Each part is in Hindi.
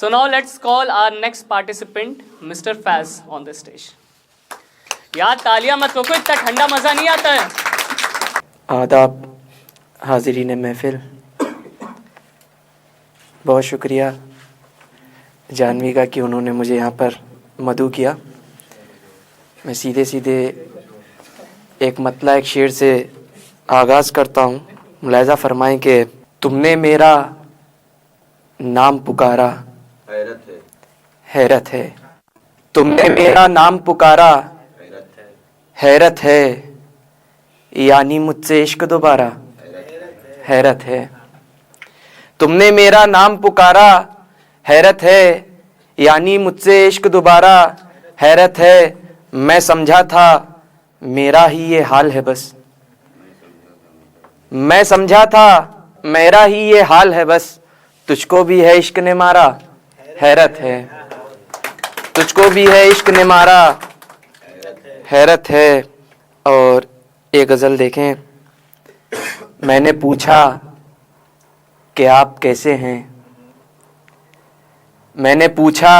So now let's call our next participant, Mr. Faz, on the stage. यार तालियां मत ठोको, इतना ठंडा मजा नहीं आता है। आदाब हाजिरीन महफिल, बहुत शुक्रिया जानवी का कि उन्होंने मुझे यहाँ पर मदऊ किया। मैं सीधे सीधे एक मतला एक शेर से आगाज़ करता हूँ। मुलाहिज़ा फरमाएं कि तुमने मेरा नाम पुकारा, हैरत है। तुमने मेरा नाम पुकारा, हैरत है। यानी मुझसे इश्क दोबारा, हैरत है। तुमने मेरा नाम पुकारा, हैरत है। यानी मुझसे इश्क दोबारा, हैरत है। मैं समझा था मेरा ही ये हाल है बस, मैं समझा था मेरा ही ये हाल है बस। तुझको भी है इश्क ने मारा, हैरत है। तुझको भी है इश्क ने मारा, हैरत है। और एक गज़ल देखें। मैंने पूछा कि आप कैसे हैं, मैंने पूछा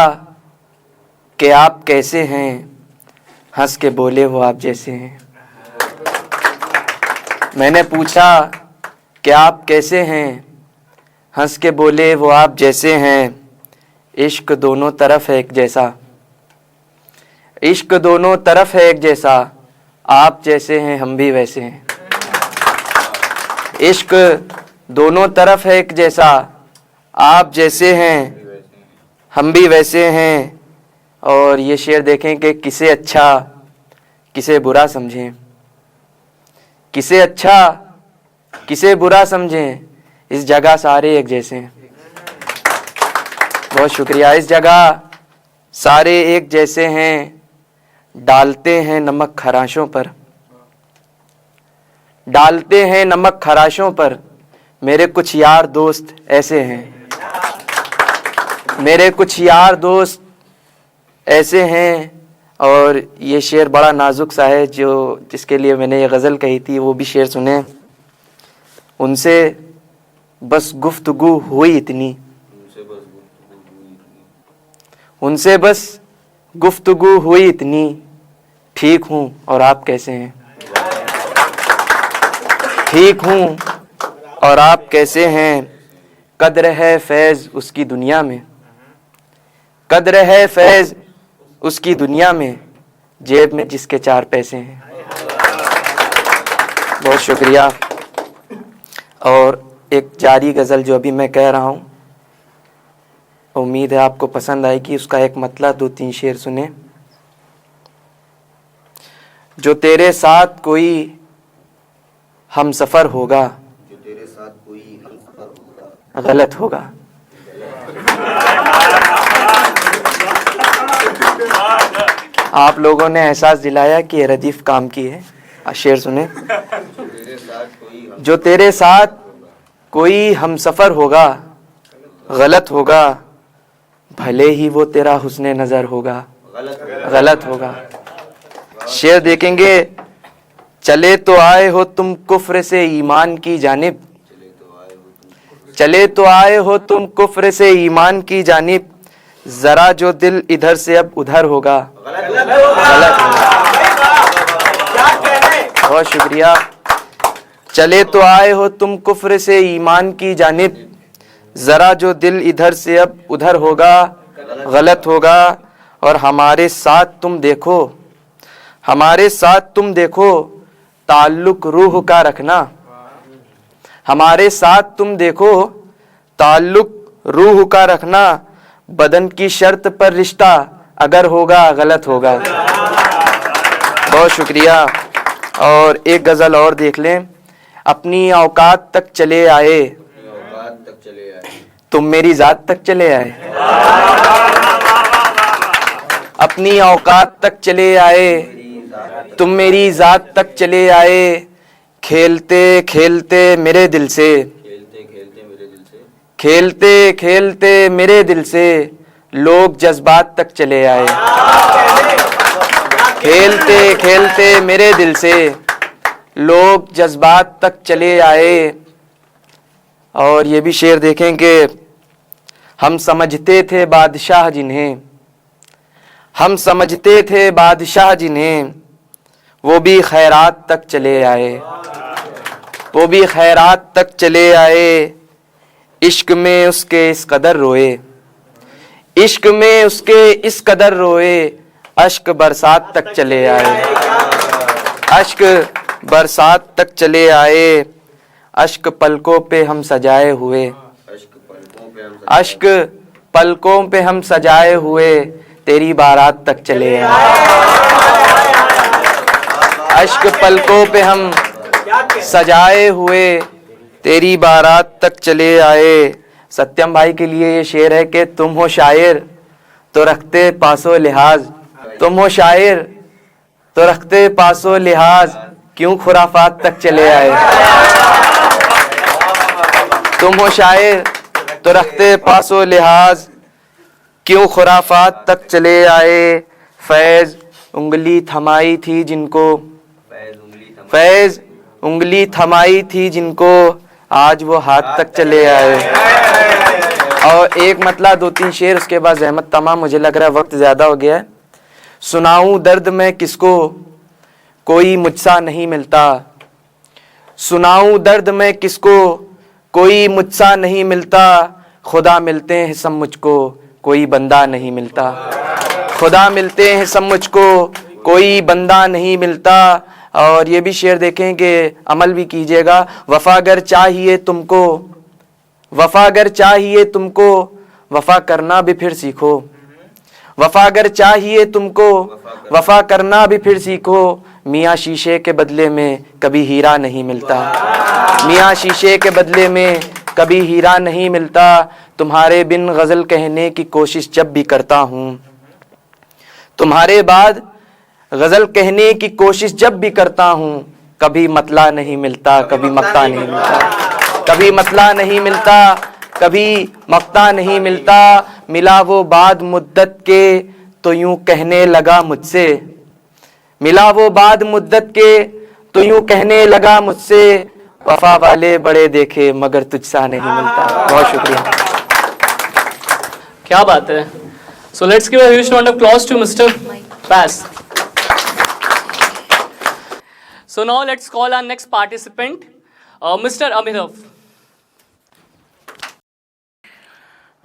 कि आप कैसे हैं, हंस के बोले वो आप जैसे हैं। मैंने पूछा कि आप कैसे हैं, हंस के बोले वो आप जैसे हैं। इश्क दोनों तरफ है एक जैसा, इश्क दोनों तरफ है एक जैसा। आप जैसे हैं हम भी वैसे हैं। इश्क दोनों तरफ है एक जैसा, आप जैसे हैं हम भी वैसे हैं। और ये शेर देखें कि किसे अच्छा किसे बुरा समझें, किसे अच्छा किसे बुरा समझें। इस जगह सारे एक जैसे हैं। बहुत शुक्रिया। इस जगह सारे एक जैसे हैं, डालते हैं नमक खराशों पर, डालते हैं नमक खराशों पर। मेरे कुछ यार दोस्त ऐसे हैं, मेरे कुछ यार दोस्त ऐसे हैं। और ये शेर बड़ा नाजुक सा है, जो जिसके लिए मैंने ये गज़ल कही थी वो भी शेर सुने। उनसे बस गुफ्तगू हुई इतनी, उनसे बस गुफ्तगू हुई इतनी। ठीक हूँ और आप कैसे हैं, ठीक हूँ और आप कैसे हैं। कद्र है फैज़ उसकी दुनिया में, कद्र है फैज़ उसकी दुनिया में, जेब में जिसके 4 पैसे हैं। बहुत शुक्रिया। और एक जारी गज़ल जो अभी मैं कह रहा हूँ, उम्मीद है आपको पसंद आएगी। उसका एक मतलब 2-3 शेर सुने। जो तेरे साथ कोई हम सफ़र होगा, जो तेरे साथ कोई हमसफर होगा, गलत होगा। आप लोगों ने एहसास दिलाया कि ये रदीफ काम की है। शेर सुने। जो तेरे साथ कोई हम सफ़र होगा, गलत होगा। भले ही वो तेरा हुस्ने नज़र होगा, गलत होगा। शेर देखेंगे। चले तो आए हो तुम कुफ्र से ईमान की जानिब, चले तो आए हो तुम कुफ्र से ईमान की जानिब। जरा जो दिल इधर से अब उधर होगा, गलत होगा। बहुत शुक्रिया। चले तो आए हो तुम कुफ्र से ईमान की जानिब। जरा जो दिल इधर से अब उधर होगा, गलत होगा। और हमारे साथ तुम देखो, हमारे साथ तुम देखो, ताल्लुक रूह का रखना। हमारे साथ तुम देखो, ताल्लुक रूह का रखना। बदन की शर्त पर रिश्ता अगर होगा, गलत होगा। बहुत शुक्रिया। और एक गज़ल और देख लें। अपनी औकात तक चले आए, तुम मेरी ज़ात तक चले आए। अपनी औकात तक चले आए, तुम मेरी ज़ात तक चले आए। खेलते खेलते मेरे दिल से, खेलते खेलते मेरे दिल से, लोग जज्बात तक चले आए। खेलते खेलते मेरे दिल से, लोग जज्बात तक चले आए। और ये भी शेर देखें कि हम समझते थे बादशाह जिन्हें, हम समझते थे बादशाह जिन्हें, वो भी खैरात तक चले आए, वो भी खैरात तक चले आए। इश्क में उसके इस कदर रोए, इश्क में उसके इस कदर रोए, अश्क बरसात तक चले आए, अश्क बरसात तक चले आए। अश्क पलकों पे हम सजाए हुए, अश्क पलकों पे हम सजाए हुए, तेरी बारात तक चले आए। अश्क पलकों पे हम सजाए हुए, तेरी बारात तक चले आए। सत्यम भाई के लिए ये शेर है कि तुम हो शायर तो रखते पासो लिहाज, तुम हो शायर तो रखते पासो लिहाज, क्यों खुराफात तक चले आए। तुम हो शायर तो रखते पासो लिहाज, क्यों खुराफात तक चले आए। फैज उंगली थमाई थी जिनको, फैज उंगली थमाई थी जिनको, आज वो हाथ तक चले आए। और एक मतला 2-3 शेर, उसके बाद जहमत तमाम, मुझे लग रहा है वक्त ज्यादा हो गया है। सुनाऊं दर्द मैं किसको, कोई मुझसा नहीं मिलता, सुनाऊं दर्द मैं किसको, कोई मुझसा नहीं मिलता। खुदा मिलते हैं सब मुझको, कोई बंदा नहीं मिलता, खुदा मिलते हैं सब मुझको, कोई बंदा नहीं मिलता। और ये भी शेर देखें कि अमल भी कीजिएगा। वफा अगर चाहिए तुमको, वफा अगर चाहिए तुमको, वफा करना भी फिर सीखो, वफा अगर चाहिए तुमको, वफा करना भी फिर सीखो। मियाँ शीशे के बदले में कभी हीरा नहीं मिलता, मियाँ शीशे के बदले में कभी हीरा नहीं मिलता। तुम्हारे बिन गजल कहने की कोशिश जब भी करता हूँ, तुम्हारे बाद गजल कहने की कोशिश जब भी करता हूँ, कभी मतला नहीं मिलता, कभी मक्ता नहीं मिलता, कभी मतला नहीं मिलता, कभी मक्ता नहीं मिलता। मिला वो बाद मुद्दत के तो यूं कहने लगा मुझसे, मिला वो बाद मुद्दत के तो यूं कहने लगा मुझसे, वफा वाले बड़े देखे मगर तुझसा नहीं मिलता। बहुत शुक्रिया। क्या बात है। So let's give a huge round of applause to Mr. Faz. So now let's call our next participant, Mr. Amitav.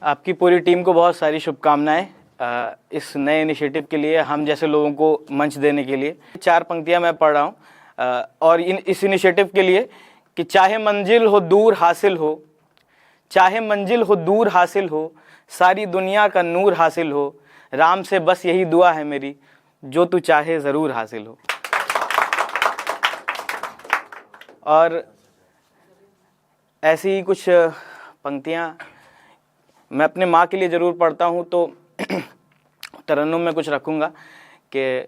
आपकी पूरी टीम को बहुत सारी शुभकामनाएं इस नए इनिशिएटिव के लिए, हम जैसे लोगों को मंच देने के लिए। 4 पंक्तियां मैं पढ़ रहा हूं और इस इनिशिएटिव के लिए कि चाहे मंजिल हो दूर हासिल हो, चाहे मंजिल हो दूर हासिल हो, सारी दुनिया का नूर हासिल हो, राम से बस यही दुआ है मेरी, जो तू चाहे ज़रूर हासिल हो। और ऐसी ही कुछ पंक्तियां मैं अपने माँ के लिए ज़रूर पढ़ता हूँ, तो तरन्नुम में कुछ रखूँगा कि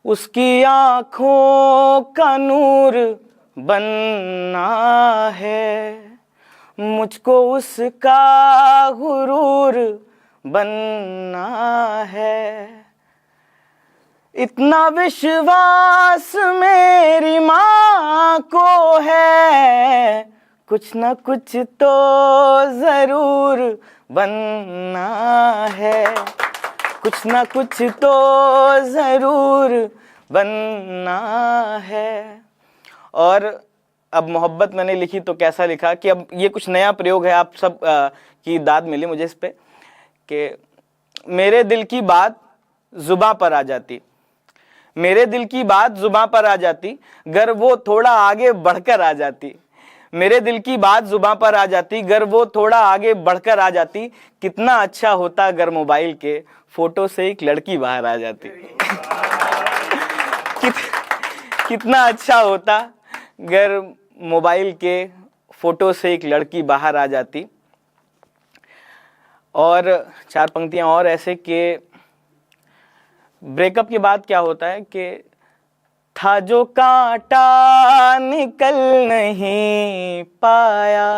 उसकी आँखों का नूर बनना है, मुझको उसका गुरूर बनना है। इतना विश्वास मेरी माँ को है, कुछ न कुछ तो ज़रूर बनना है, कुछ न कुछ तो ज़रूर बनना है। और अब मोहब्बत मैंने लिखी तो कैसा लिखा कि अब ये कुछ नया प्रयोग है, आप सब की दाद मिली मुझे इस पे कि मेरे दिल की बात जुबां पर आ जाती, मेरे दिल की बात जुबां पर आ जाती, गर वो थोड़ा आगे बढ़कर आ जाती, मेरे दिल की बात जुबां पर आ जाती, गर वो थोड़ा आगे बढ़कर आ जाती। कितना अच्छा होता अगर मोबाइल के फोटो से एक लड़की बाहर आ जाती। कितना अच्छा होता अगर मोबाइल के फोटो से एक लड़की बाहर आ जाती। और 4 पंक्तियां और ऐसे कि ब्रेकअप के बाद क्या होता है कि था जो कांटा निकल नहीं पाया,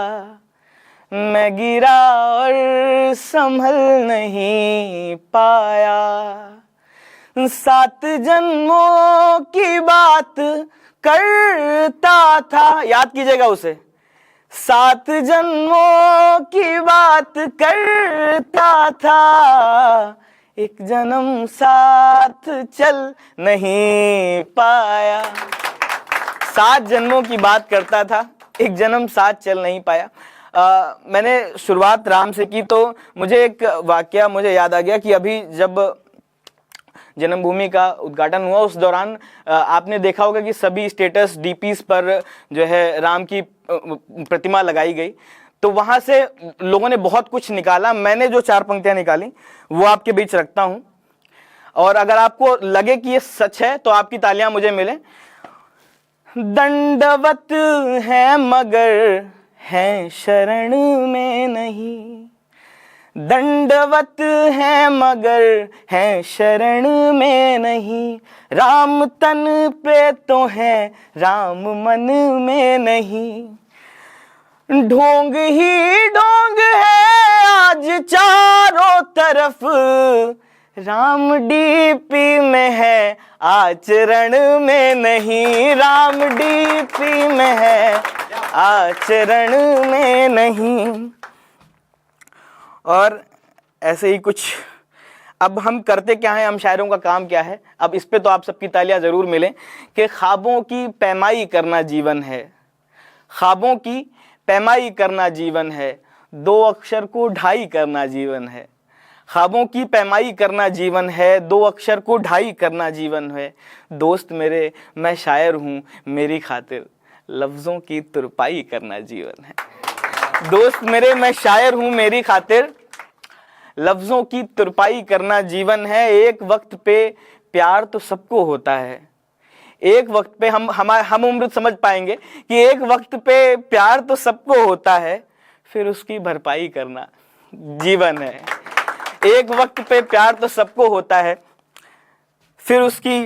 मैं गिरा और संभल नहीं पाया, 7 जन्मों की बात करता था, याद कीजिएगा उसे, 7 जन्मों की बात करता था, एक जन्म साथ चल नहीं पाया। 7 जन्मों की बात करता था, एक जन्म साथ चल नहीं पाया। मैंने शुरुआत राम से की तो मुझे एक वाकया मुझे याद आ गया कि अभी जब जन्मभूमि का उद्घाटन हुआ उस दौरान आपने देखा होगा कि सभी स्टेटस डीपीज पर जो है राम की प्रतिमा लगाई गई। तो वहां से लोगों ने बहुत कुछ निकाला। मैंने जो 4 पंक्तियां निकाली वो आपके बीच रखता हूं, और अगर आपको लगे कि ये सच है तो आपकी तालियां मुझे मिले। दंडवत है मगर है शरण में नहीं, दंडवत है मगर है शरण में नहीं, राम तन पे तो है राम मन में नहीं। ढोंग ही ढोंग है आज चारों तरफ, राम डीपी में है आचरण में नहीं, राम डीपी में है आचरण में नहीं। और ऐसे ही कुछ। अब हम करते क्या हैं, हम शायरों का काम क्या है, अब इस पे तो आप सबकी तालियां जरूर मिलें कि ख्वाबों की पैमाई करना जीवन है, ख्वाबों की पैमाई करना जीवन है, 2 अक्षर को ढाई करना जीवन है। ख्वाबों की पैमाई करना जीवन है, 2 अक्षर को ढाई करना जीवन है। दोस्त मेरे मैं शायर हूँ मेरी खातिर, लफ्ज़ों की तुरपाई करना जीवन है। दोस्त मेरे मैं शायर हूँ मेरी खातिर, लफ्ज़ों की तुरपाई करना जीवन है। एक वक्त पे प्यार तो सबको होता है, एक वक्त पे हम उम्र समझ पाएंगे कि एक वक्त पे प्यार तो सबको होता है, फिर उसकी भरपाई करना जीवन है। एक वक्त पे प्यार तो सबको होता है, फिर उसकी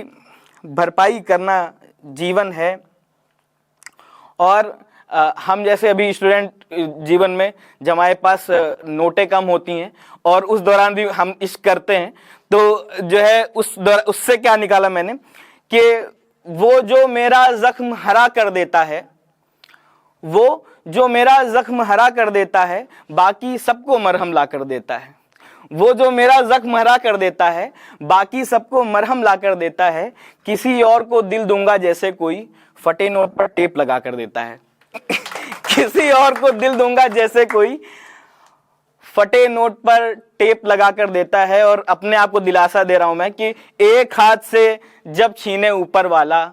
भरपाई करना जीवन है। और हम जैसे अभी स्टूडेंट जीवन में जब हमारे पास नोटें कम होती हैं और उस दौरान भी हम इश्क करते हैं, तो जो है उससे क्या निकाला मैंने कि वो जो मेरा जख्म हरा कर देता है, वो जो मेरा जख्म हरा कर देता है, बाकी सबको मरहम ला कर देता है। वो जो मेरा जख्म हरा कर देता है, बाकी सबको मरहम ला कर देता है। किसी और को दिल दूंगा जैसे कोई फटे नोट पर टेप लगा कर देता है। किसी और को दिल दूंगा जैसे कोई फटे नोट पर टेप लगा कर देता है। और अपने आप को दिलासा दे रहा हूं मैं कि एक हाथ से जब छीने ऊपर वाला,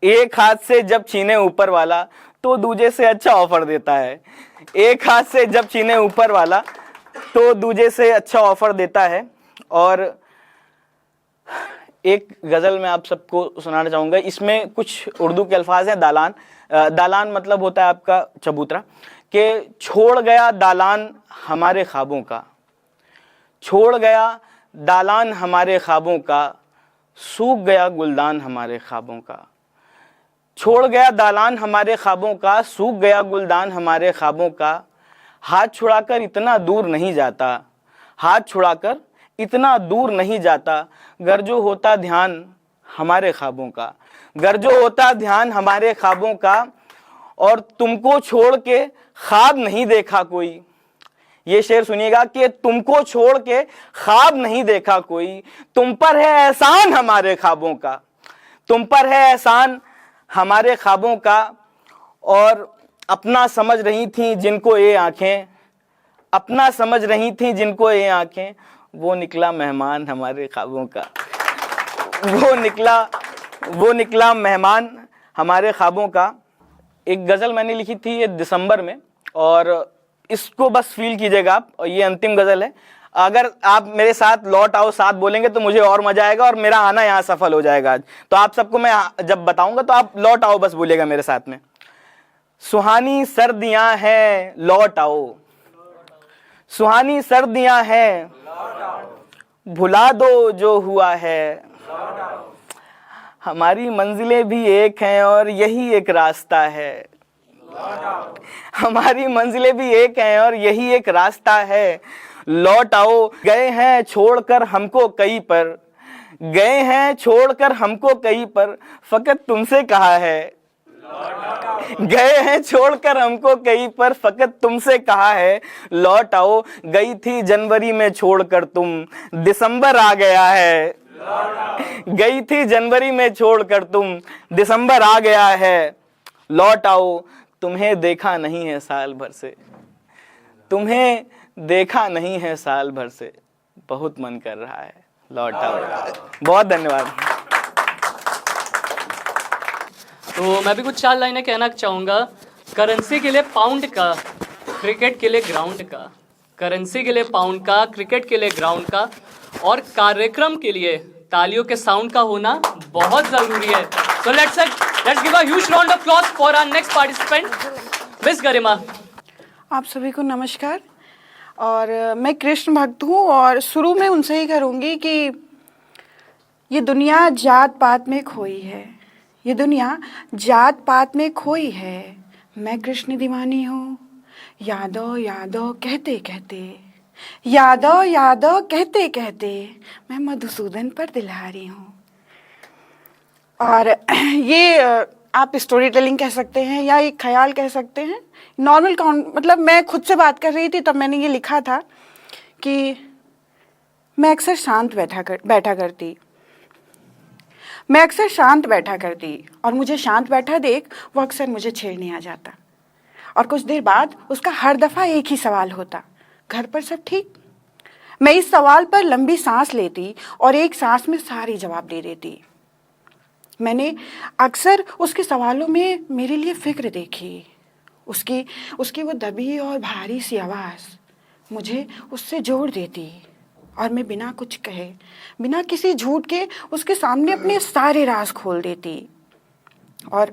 एक हाथ से जब छीने ऊपर वाला तो दूजे से अच्छा ऑफर देता है। एक हाथ से जब छीने ऊपर वाला तो दूजे से अच्छा ऑफर देता है। और एक गजल मैं आप सबको सुनाना चाहूंगा, इसमें कुछ उर्दू के अल्फाज हैं। दालान, दालान मतलब होता है आपका चबूतरा, कि छोड़ गया दालान हमारे ख्वाबों का, छोड़ गया दालान हमारे ख्वाबों का, सूख गया गुलदान हमारे ख्वाबों का। छोड़ गया दालान हमारे ख्वाबों का, सूख गया गुलदान हमारे ख्वाबों का। हाथ छुड़ाकर इतना दूर नहीं जाता, हाथ छुड़ाकर इतना दूर नहीं जाता, गर जो होता ध्यान हमारे ख्वाबों का, गर जो होता ध्यान हमारे ख्वाबों का। और तुमको छोड़ के ख्वाब नहीं देखा कोई, ये शेर सुनिएगा कि तुमको छोड़ के ख्वाब नहीं देखा कोई, तुम पर है एहसान हमारे ख्वाबों का, तुम पर है एहसान हमारे ख्वाबों का। और अपना समझ रही थी जिनको ये आंखें, अपना समझ रही थी जिनको ये आंखें, वो निकला मेहमान हमारे ख्वाबों का, वो निकला मेहमान हमारे ख्वाबों का। एक गज़ल मैंने लिखी थी ये दिसंबर में, और इसको बस फील कीजिएगा आप, और ये अंतिम गज़ल है। अगर आप मेरे साथ लौट आओ साथ बोलेंगे तो मुझे और मजा आएगा और मेरा आना यहाँ सफल हो जाएगा आज। तो आप सबको मैं जब बताऊंगा तो आप लौट आओ बस बोलिएगा मेरे साथ में। सुहानी सर्दियां हैं लौट आओ, सुहानी सर्दियां हैं भुला दो जो हुआ है, हमारी मंजिलें भी एक हैं और यही एक रास्ता है, हमारी मंजिलें भी एक हैं और यही एक रास्ता है। लौट आओ, गए हैं छोड़कर हमको कहीं पर, गए हैं छोड़कर हमको कहीं पर, फकत तुमसे कहा है, गए हैं छोड़कर हमको कहीं पर, फकत तुमसे कहा है लौट आओ। गई थी जनवरी में छोड़कर तुम, दिसंबर आ गया है। गई थी जनवरी में छोड़कर तुम, दिसंबर आ गया है। लौट आओ, तुम्हें देखा नहीं है साल भर से, तुम्हें देखा नहीं है साल भर से, बहुत मन कर रहा है लौट आओ। बहुत धन्यवाद। तो मैं भी कुछ 4 लाइनें कहना चाहूँगा। करेंसी के लिए पाउंड का, क्रिकेट के लिए ग्राउंड का। करेंसी के लिए पाउंड का, क्रिकेट के लिए ग्राउंड का, और कार्यक्रम के लिए तालियों के साउंड का होना बहुत ज़रूरी है। So let's give a huge round of applause for our next participant, Miss गरिमा। आप सभी को नमस्कार। और मैं कृष्ण भक्त हूँ और शुरू में उनसे ही करूँगी कि ये दुनिया जात पात में खोई है, ये दुनिया जात पात में खोई है। मैं कृष्ण दीवानी हूँ, यादव यादव कहते कहते, यादव यादव कहते कहते, मैं मधुसूदन पर दिलहारी हूँ। और ये आप स्टोरी टेलिंग कह सकते हैं या एक ख्याल कह सकते हैं। नॉर्मल मतलब मैं खुद से बात कर रही थी तब मैंने ये लिखा था कि मैं अक्सर शांत बैठा करती, मैं अक्सर शांत बैठा करती, और मुझे शांत बैठा देख वो अक्सर मुझे छेड़ने आ जाता। और कुछ देर बाद उसका हर दफ़ा एक ही सवाल होता, घर पर सब ठीक? मैं इस सवाल पर लंबी सांस लेती और एक सांस में सारी जवाब दे देती। मैंने अक्सर उसके सवालों में मेरे लिए फ़िक्र देखी, उसकी वो दबी और भारी सी आवाज़ मुझे उससे जोड़ देती, और मैं बिना कुछ कहे, बिना किसी झूठ के उसके सामने अपने सारे राज खोल देती। और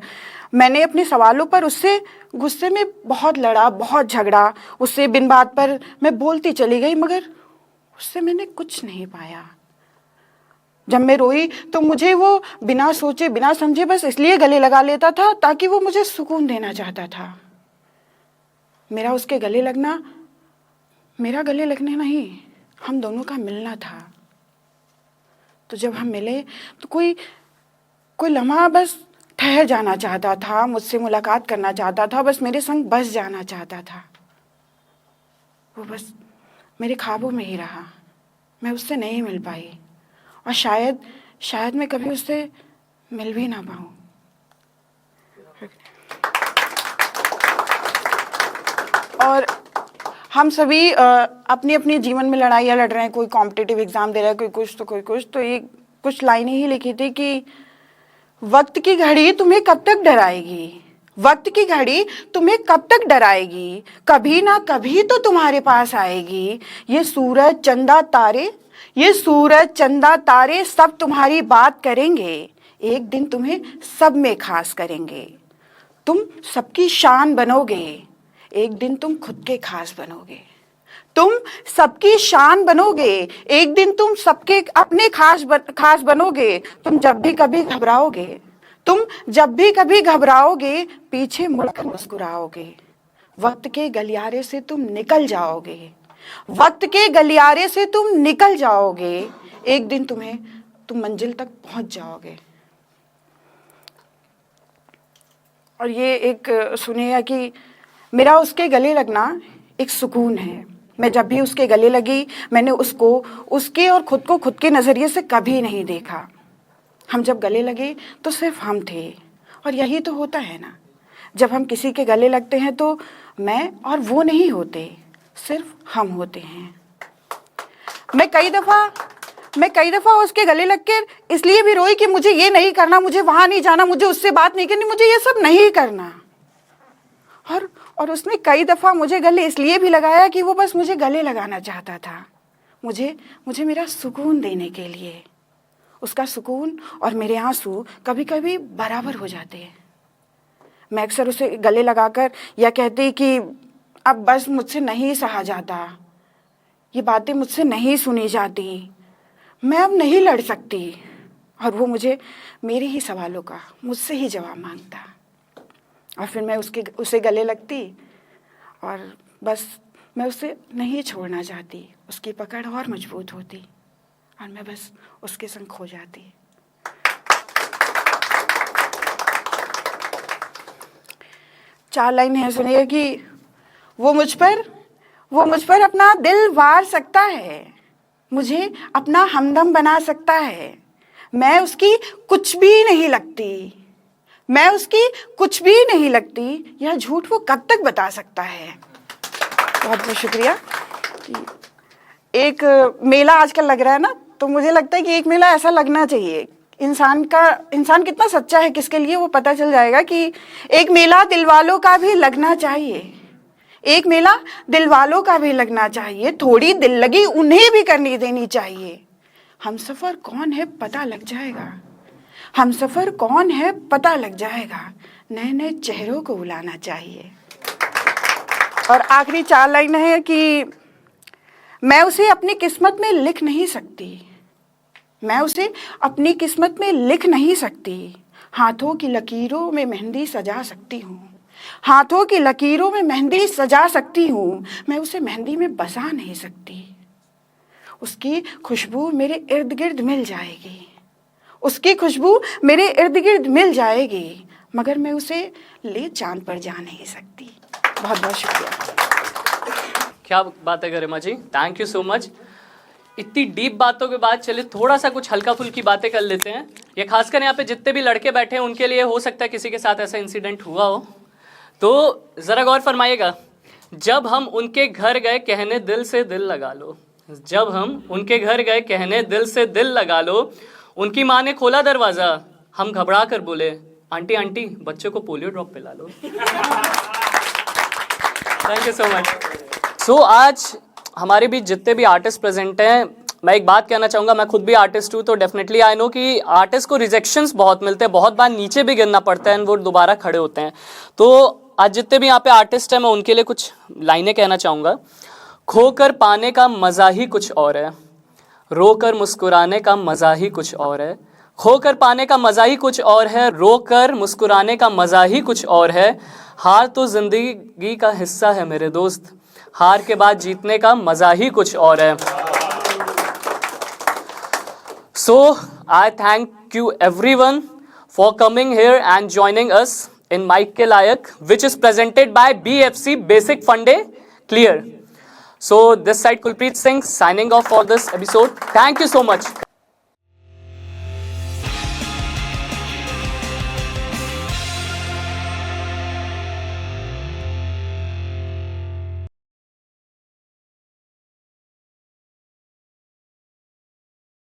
मैंने अपने सवालों पर उससे गुस्से में बहुत लड़ा, बहुत झगड़ा, उससे बिन बात पर मैं बोलती चली गई, मगर उससे मैंने कुछ नहीं पाया। जब मैं रोई तो मुझे वो बिना सोचे बिना समझे बस इसलिए गले लगा लेता था ताकि वो मुझे सुकून देना चाहता था। मेरा उसके गले लगना, मेरा गले लगना नहीं, हम दोनों का मिलना था। तो जब हम मिले तो कोई लम्हा बस ठहर जाना चाहता था, मुझसे मुलाकात करना चाहता था, बस मेरे संग बस जाना चाहता था। वो बस मेरे ख्वाबों में ही रहा, मैं उससे नहीं मिल पाई, और शायद मैं कभी उससे मिल भी ना पाऊँ। और हम सभी अपनी अपनी जीवन में लड़ाइयाँ लड़ रहे हैं, कोई कॉम्पिटिटिव एग्ज़ाम दे रहा है, कोई कुछ। तो ये कुछ लाइनें ही लिखी थी कि वक्त की घड़ी तुम्हें कब तक डराएगी, वक्त की घड़ी तुम्हें कब तक डराएगी, कभी ना कभी तो तुम्हारे पास आएगी। ये सूरज चंदा तारे, ये सूरज चंदा तारे सब तुम्हारी बात करेंगे, एक दिन तुम्हें सब में खास करेंगे। तुम सबकी शान बनोगे, एक दिन तुम खुद के खास बनोगे। तुम सबकी शान बनोगे, एक दिन तुम सबके अपने खास बनोगे। तुम जब भी कभी घबराओगे, पीछे मुड़कर मुस्कुराओगे। वक्त के गलियारे से तुम निकल जाओगे, वक्त के गलियारे से तुम निकल जाओगे, एक दिन तुम मंजिल तक पहुंच जाओगे। और ये एक सुनिएगा कि मेरा उसके गले लगना एक सुकून है। मैं जब भी उसके गले लगी, मैंने उसको, उसके और खुद को खुद के नज़रिए से कभी नहीं देखा। हम जब गले लगे तो सिर्फ हम थे, और यही तो होता है ना, जब हम किसी के गले लगते हैं तो मैं और वो नहीं होते, सिर्फ हम होते हैं। मैं कई दफ़ा उसके गले लग कर इसलिए भी रोई कि मुझे ये नहीं करना, मुझे वहाँ नहीं जाना, मुझे उससे बात नहीं करनी, मुझे ये सब नहीं करना। और उसने कई दफ़ा मुझे गले इसलिए भी लगाया कि वो बस मुझे गले लगाना चाहता था, मुझे मेरा सुकून देने के लिए। उसका सुकून और मेरे आंसू कभी कभी बराबर हो जाते हैं। मैं अक्सर उसे गले लगाकर यह कहती कि अब बस मुझसे नहीं सहा जाता, ये बातें मुझसे नहीं सुनी जाती, मैं अब नहीं लड़ सकती। और वो मुझे मेरे ही सवालों का मुझसे ही जवाब मांगता, और फिर मैं उसे गले लगती, और बस मैं उसे नहीं छोड़ना चाहती। उसकी पकड़ और मजबूत होती, और मैं बस उसके संग खो जाती। चार लाइन है, सुनिए कि वो मुझ पर अपना दिल वार सकता है, मुझे अपना हमदम बना सकता है, मैं उसकी कुछ भी नहीं लगती, मैं उसकी कुछ भी नहीं लगती, यह झूठ वो कब तक बता सकता है। बहुत बहुत शुक्रिया। एक मेला आजकल लग रहा है ना, तो मुझे लगता है कि एक मेला ऐसा लगना चाहिए। इंसान कितना सच्चा है किसके लिए वो पता चल जाएगा कि एक मेला दिल वालों का भी लगना चाहिए, एक मेला दिल वालों का भी लगना चाहिए, थोड़ी दिल लगी उन्हें भी करनी देनी चाहिए। हमसफर कौन है पता लग जाएगा, हमसफर कौन है पता लग जाएगा, नए नए चेहरों को बुलाना चाहिए। और आखिरी चार लाइन है कि मैं उसे अपनी किस्मत में लिख नहीं सकती, मैं उसे अपनी किस्मत में लिख नहीं सकती, हाथों की लकीरों में मेहंदी सजा सकती हूँ, हाथों की लकीरों में मेहंदी सजा सकती हूँ, मैं उसे मेहंदी में बसा नहीं सकती। उसकी खुशबू मेरे इर्द गिर्द मिल जाएगी, उसकी खुशबू मेरे इर्द गिर्द मिल जाएगी, मगर मैं उसे ले चांद पर जा नहीं सकती। बहुत बहुत शुक्रिया। क्या बातें करें माँ जी, थैंक यू सो मच। इतनी डीप बातों के बाद चलिए थोड़ा सा कुछ हल्का फुल्की बातें कर लेते हैं। ये खासकर यहाँ पे जितने भी लड़के बैठे हैं उनके लिए हो सकता है किसी के साथ ऐसा इंसिडेंट हुआ हो, तो ज़रा गौर फरमाइएगा। जब हम उनके घर गए कहने दिल से दिल लगा लो, जब हम उनके घर गए कहने दिल से दिल लगा लो, उनकी माँ ने खोला दरवाज़ा, हम घबरा कर बोले आंटी आंटी बच्चे को पोलियो ड्रॉप पिला लो। Thank you so much. So आज हमारे बीच जितने भी आर्टिस्ट प्रेजेंट हैं, मैं एक बात कहना चाहूँगा, मैं खुद भी आर्टिस्ट हूँ, तो डेफिनेटली आई नो कि आर्टिस्ट को रिजेक्शंस बहुत मिलते हैं, बहुत बार नीचे भी गिरना पड़ता है, वो दोबारा खड़े होते हैं। तो आज जितने भी यहाँ पे आर्टिस्ट हैं मैं उनके लिए कुछ लाइनें कहना चाहूँगा। खोकर पाने का मज़ा ही कुछ और है, रोकर मुस्कुराने का मज़ा ही कुछ और है, खोकर पाने का मज़ा ही कुछ और है, रोकर मुस्कुराने का मज़ा ही कुछ और है, हार तो ज़िंदगी का हिस्सा है मेरे दोस्त, हार के बाद जीतने का मज़ा ही कुछ और है। So I thank you everyone for coming here and joining us in Mic के लायक, which is presented by BFC Basic Fun Day Clear. So this side Kulpreet Singh signing off for this episode. Thank you so much.